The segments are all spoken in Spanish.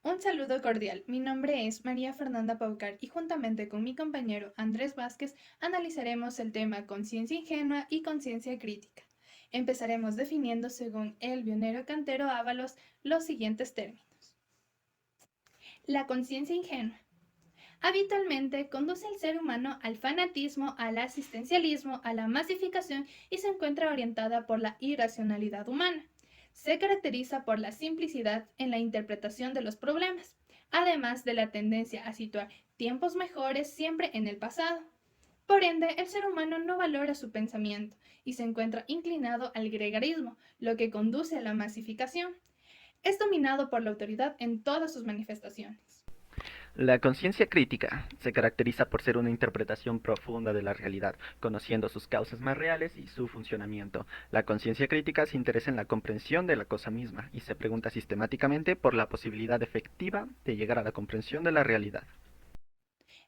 Un saludo cordial. Mi nombre es María Fernanda Paucar y juntamente con mi compañero Andrés Vázquez analizaremos el tema conciencia ingenua y conciencia crítica. Empezaremos definiendo, según el pionero Cantero Ábalos, los siguientes términos. La conciencia ingenua. Habitualmente conduce al ser humano al fanatismo, al asistencialismo, a la masificación y se encuentra orientada por la irracionalidad humana. Se caracteriza por la simplicidad en la interpretación de los problemas, además de la tendencia a situar tiempos mejores siempre en el pasado. Por ende, el ser humano no valora su pensamiento y se encuentra inclinado al gregarismo, lo que conduce a la masificación. Es dominado por la autoridad en todas sus manifestaciones. La conciencia crítica se caracteriza por ser una interpretación profunda de la realidad, conociendo sus causas más reales y su funcionamiento. La conciencia crítica se interesa en la comprensión de la cosa misma y se pregunta sistemáticamente por la posibilidad efectiva de llegar a la comprensión de la realidad.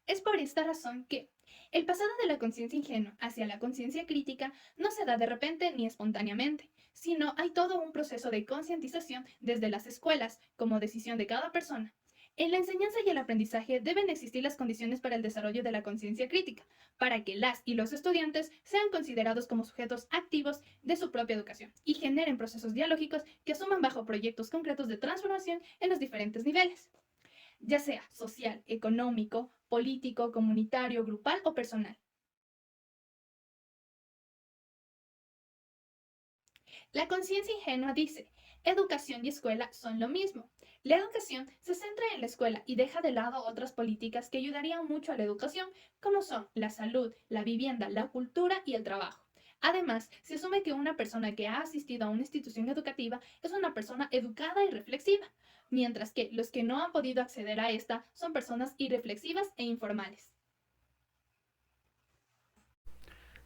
Es por esta razón que el pasado de la conciencia ingenua hacia la conciencia crítica no se da de repente ni espontáneamente, sino hay todo un proceso de concientización desde las escuelas como decisión de cada persona. En la enseñanza y el aprendizaje deben existir las condiciones para el desarrollo de la conciencia crítica, para que las y los estudiantes sean considerados como sujetos activos de su propia educación y generen procesos dialógicos que asuman bajo proyectos concretos de transformación en los diferentes niveles, ya sea social, económico, político, comunitario, grupal o personal. La conciencia ingenua dice, educación y escuela son lo mismo. La educación se centra en la escuela y deja de lado otras políticas que ayudarían mucho a la educación, como son la salud, la vivienda, la cultura y el trabajo. Además, se asume que una persona que ha asistido a una institución educativa es una persona educada y reflexiva, mientras que los que no han podido acceder a esta son personas irreflexivas e informales.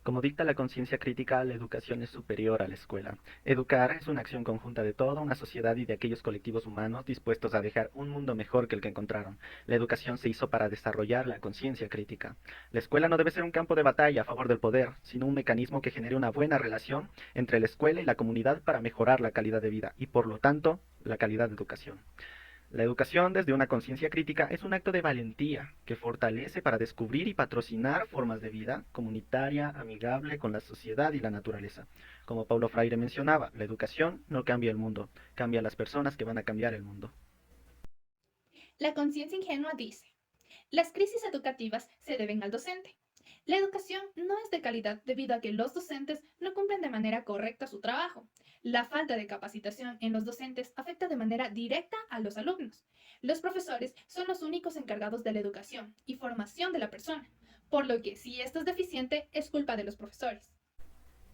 Como dicta la conciencia crítica, la educación es superior a la escuela. Educar es una acción conjunta de toda una sociedad y de aquellos colectivos humanos dispuestos a dejar un mundo mejor que el que encontraron. La educación se hizo para desarrollar la conciencia crítica. La escuela no debe ser un campo de batalla a favor del poder, sino un mecanismo que genere una buena relación entre la escuela y la comunidad para mejorar la calidad de vida y, por lo tanto, la calidad de educación. La educación desde una conciencia crítica es un acto de valentía que fortalece para descubrir y patrocinar formas de vida comunitaria, amigable con la sociedad y la naturaleza. Como Paulo Freire mencionaba, la educación no cambia el mundo, cambia las personas que van a cambiar el mundo. La conciencia ingenua dice, las crisis educativas se deben al docente. La educación no es de calidad debido a que los docentes no cumplen de manera correcta su trabajo. La falta de capacitación en los docentes afecta de manera directa a los alumnos. Los profesores son los únicos encargados de la educación y formación de la persona, por lo que si esto es deficiente es culpa de los profesores.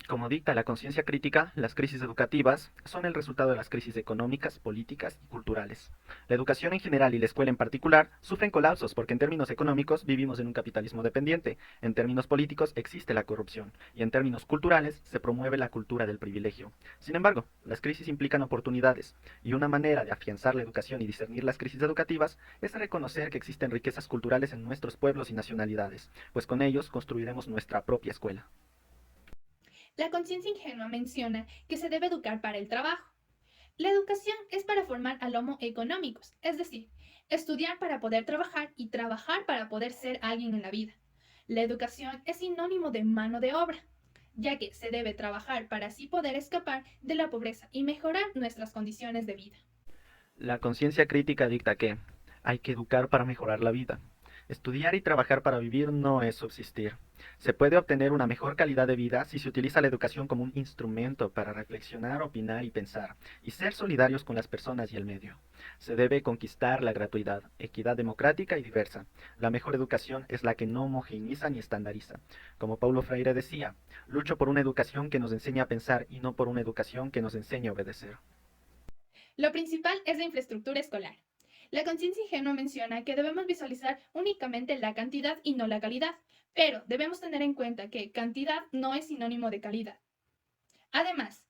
Como dicta la conciencia crítica, las crisis educativas son el resultado de las crisis económicas, políticas y culturales. La educación en general y la escuela en particular sufren colapsos porque en términos económicos vivimos en un capitalismo dependiente, en términos políticos existe la corrupción y en términos culturales se promueve la cultura del privilegio. Sin embargo, las crisis implican oportunidades y una manera de afianzar la educación y discernir las crisis educativas es reconocer que existen riquezas culturales en nuestros pueblos y nacionalidades, pues con ellos construiremos nuestra propia escuela. La conciencia ingenua menciona que se debe educar para el trabajo. La educación es para formar al homo económicos, es decir, estudiar para poder trabajar y trabajar para poder ser alguien en la vida. La educación es sinónimo de mano de obra, ya que se debe trabajar para así poder escapar de la pobreza y mejorar nuestras condiciones de vida. La conciencia crítica dicta que hay que educar para mejorar la vida. Estudiar y trabajar para vivir no es subsistir. Se puede obtener una mejor calidad de vida si se utiliza la educación como un instrumento para reflexionar, opinar y pensar, y ser solidarios con las personas y el medio. Se debe conquistar la gratuidad, equidad democrática y diversa. La mejor educación es la que no homogeneiza ni estandariza. Como Paulo Freire decía, lucho por una educación que nos enseñe a pensar y no por una educación que nos enseñe a obedecer. Lo principal es la infraestructura escolar. La conciencia ingenua menciona que debemos visualizar únicamente la cantidad y no la calidad, pero debemos tener en cuenta que cantidad no es sinónimo de calidad. Además,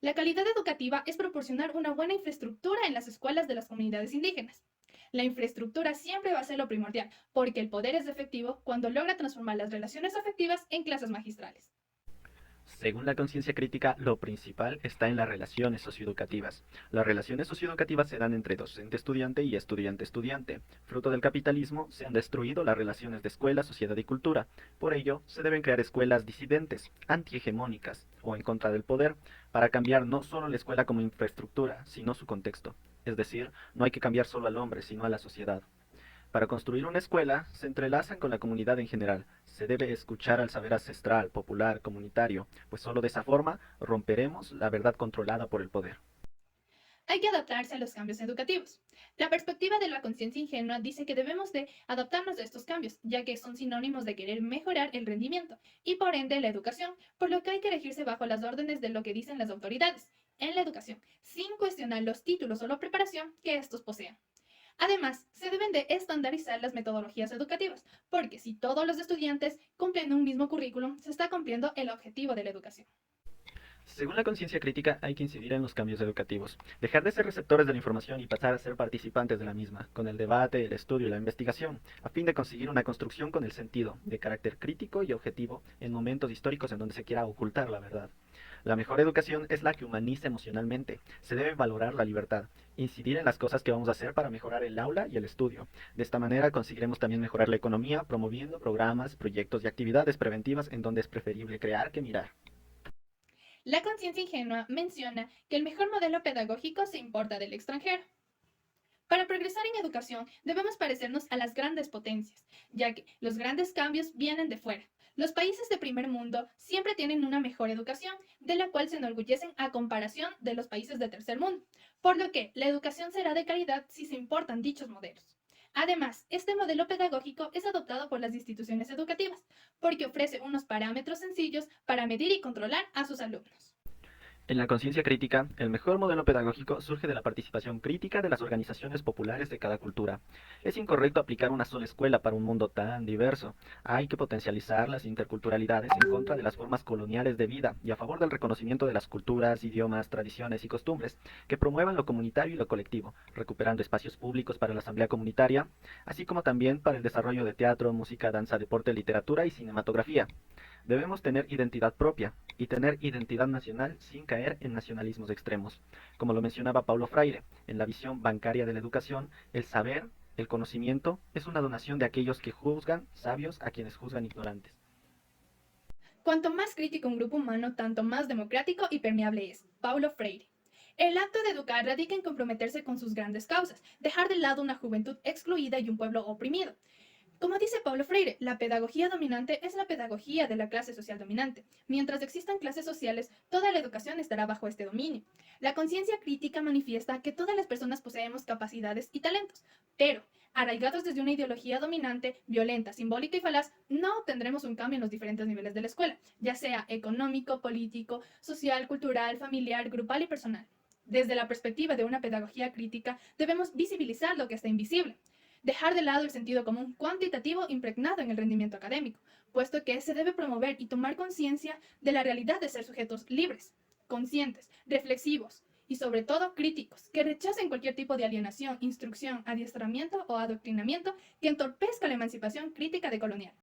la calidad educativa es proporcionar una buena infraestructura en las escuelas de las comunidades indígenas. La infraestructura siempre va a ser lo primordial, porque el poder es efectivo cuando logra transformar las relaciones afectivas en clases magistrales. Según la conciencia crítica, lo principal está en las relaciones socioeducativas. Las relaciones socioeducativas se dan entre docente-estudiante y estudiante-estudiante. Fruto del capitalismo, se han destruido las relaciones de escuela, sociedad y cultura. Por ello, se deben crear escuelas disidentes, antihegemónicas o en contra del poder, para cambiar no solo la escuela como infraestructura, sino su contexto. Es decir, no hay que cambiar solo al hombre, sino a la sociedad. Para construir una escuela, se entrelazan con la comunidad en general. Se debe escuchar al saber ancestral, popular, comunitario, pues solo de esa forma romperemos la verdad controlada por el poder. Hay que adaptarse a los cambios educativos. La perspectiva de la conciencia ingenua dice que debemos de adaptarnos a estos cambios, ya que son sinónimos de querer mejorar el rendimiento y por ende la educación, por lo que hay que regirse bajo las órdenes de lo que dicen las autoridades en la educación, sin cuestionar los títulos o la preparación que estos posean. Además, se deben de estandarizar las metodologías educativas, porque si todos los estudiantes cumplen un mismo currículum, se está cumpliendo el objetivo de la educación. Según la conciencia crítica, hay que incidir en los cambios educativos, dejar de ser receptores de la información y pasar a ser participantes de la misma, con el debate, el estudio y la investigación, a fin de conseguir una construcción con el sentido, de carácter crítico y objetivo, en momentos históricos en donde se quiera ocultar la verdad. La mejor educación es la que humaniza emocionalmente. Se debe valorar la libertad, incidir en las cosas que vamos a hacer para mejorar el aula y el estudio. De esta manera conseguiremos también mejorar la economía, promoviendo programas, proyectos y actividades preventivas en donde es preferible crear que mirar. La conciencia ingenua menciona que el mejor modelo pedagógico se importa del extranjero. Para progresar en educación debemos parecernos a las grandes potencias, ya que los grandes cambios vienen de fuera. Los países de primer mundo siempre tienen una mejor educación, de la cual se enorgullecen a comparación de los países de tercer mundo, por lo que la educación será de calidad si se importan dichos modelos. Además, este modelo pedagógico es adoptado por las instituciones educativas, porque ofrece unos parámetros sencillos para medir y controlar a sus alumnos. En la conciencia crítica, el mejor modelo pedagógico surge de la participación crítica de las organizaciones populares de cada cultura. Es incorrecto aplicar una sola escuela para un mundo tan diverso. Hay que potencializar las interculturalidades en contra de las formas coloniales de vida y a favor del reconocimiento de las culturas, idiomas, tradiciones y costumbres que promuevan lo comunitario y lo colectivo, recuperando espacios públicos para la asamblea comunitaria, así como también para el desarrollo de teatro, música, danza, deporte, literatura y cinematografía. Debemos tener identidad propia y tener identidad nacional sin caer en nacionalismos extremos. Como lo mencionaba Paulo Freire, en la visión bancaria de la educación, el saber, el conocimiento, es una donación de aquellos que juzgan sabios a quienes juzgan ignorantes. Cuanto más crítico un grupo humano, tanto más democrático y permeable es. Paulo Freire. El acto de educar radica en comprometerse con sus grandes causas, dejar de lado una juventud excluida y un pueblo oprimido. Como dice Paulo Freire, la pedagogía dominante es la pedagogía de la clase social dominante. Mientras existan clases sociales, toda la educación estará bajo este dominio. La conciencia crítica manifiesta que todas las personas poseemos capacidades y talentos, pero arraigados desde una ideología dominante, violenta, simbólica y falaz, no obtendremos un cambio en los diferentes niveles de la escuela, ya sea económico, político, social, cultural, familiar, grupal y personal. Desde la perspectiva de una pedagogía crítica, debemos visibilizar lo que está invisible, dejar de lado el sentido común cuantitativo impregnado en el rendimiento académico, puesto que se debe promover y tomar conciencia de la realidad de ser sujetos libres, conscientes, reflexivos y sobre todo críticos, que rechacen cualquier tipo de alienación, instrucción, adiestramiento o adoctrinamiento que entorpezca la emancipación crítica de colonial.